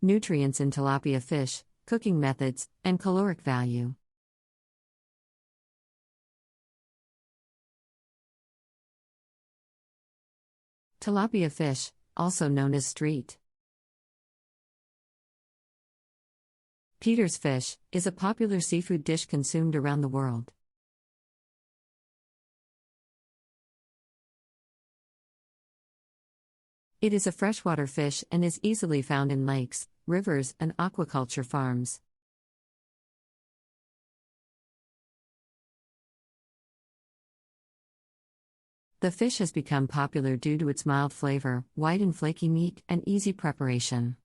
Nutrients in tilapia fish, cooking methods, and caloric value. Tilapia fish, also known as street Peter's fish, is a popular seafood dish consumed around the world. It is a freshwater fish and is easily found in lakes, rivers, and aquaculture farms. The fish has become popular due to its mild flavor, white and flaky meat, and easy preparation.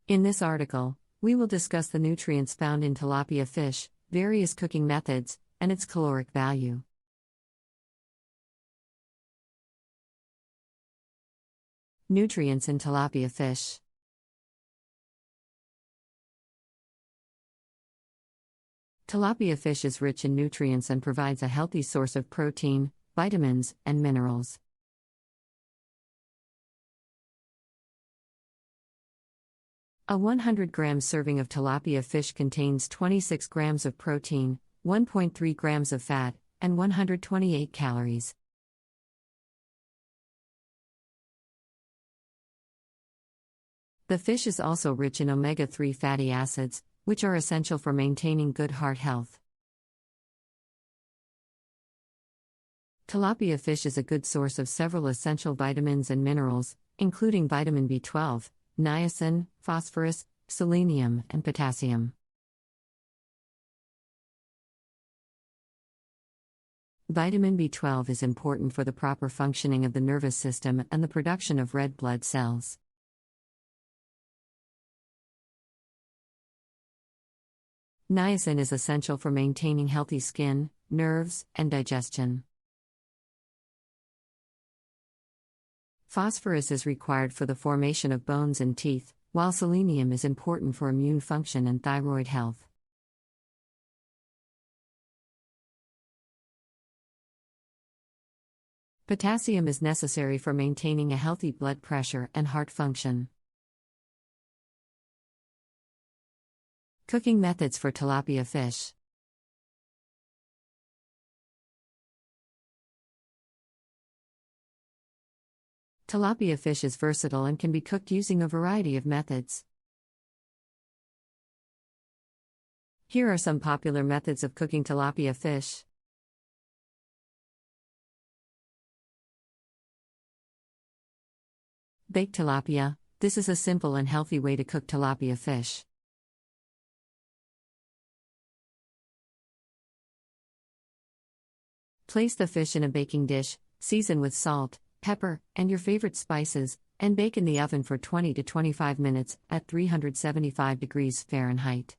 In this article, we will discuss the nutrients found in tilapia fish, various cooking methods, and its caloric value. Nutrients in tilapia fish. Tilapia fish is rich in nutrients and provides a healthy source of protein, vitamins, and minerals. A 100-gram serving of tilapia fish contains 26 grams of protein, 1.3 grams of fat, and 128 calories. The fish is also rich in omega-3 fatty acids, which are essential for maintaining good heart health. Tilapia fish is a good source of several essential vitamins and minerals, including vitamin B12, niacin, phosphorus, selenium, and potassium. Vitamin B12 is important for the proper functioning of the nervous system and the production of red blood cells. Niacin is essential for maintaining healthy skin, nerves, and digestion. Phosphorus is required for the formation of bones and teeth, while selenium is important for immune function and thyroid health. Potassium is necessary for maintaining a healthy blood pressure and heart function. Cooking methods for tilapia fish. Tilapia fish is versatile and can be cooked using a variety of methods. Here are some popular methods of cooking tilapia fish. Baked tilapia. This is a simple and healthy way to cook tilapia fish. Place the fish in a baking dish, season with salt, pepper, and your favorite spices, and bake in the oven for 20 to 25 minutes at 375 degrees Fahrenheit.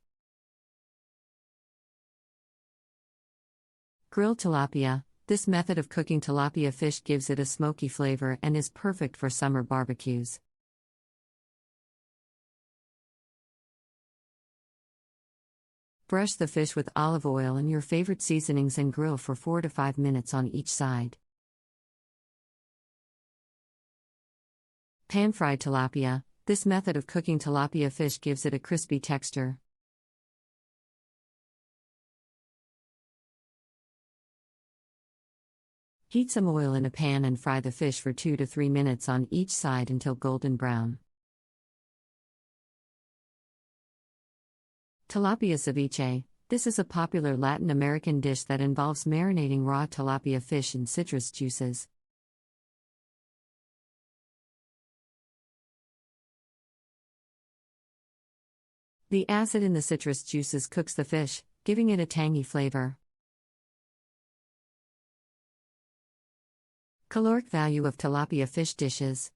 Grilled tilapia. This method of cooking tilapia fish gives it a smoky flavor and is perfect for summer barbecues. Brush the fish with olive oil and your favorite seasonings and grill for 4 to 5 minutes on each side. Pan-fried tilapia. This method of cooking tilapia fish gives it a crispy texture. Heat some oil in a pan and fry the fish for 2 to 3 minutes on each side until golden brown. Tilapia ceviche. This is a popular Latin American dish that involves marinating raw tilapia fish in citrus juices. The acid in the citrus juices cooks the fish, giving it a tangy flavor. Caloric value of tilapia fish dishes.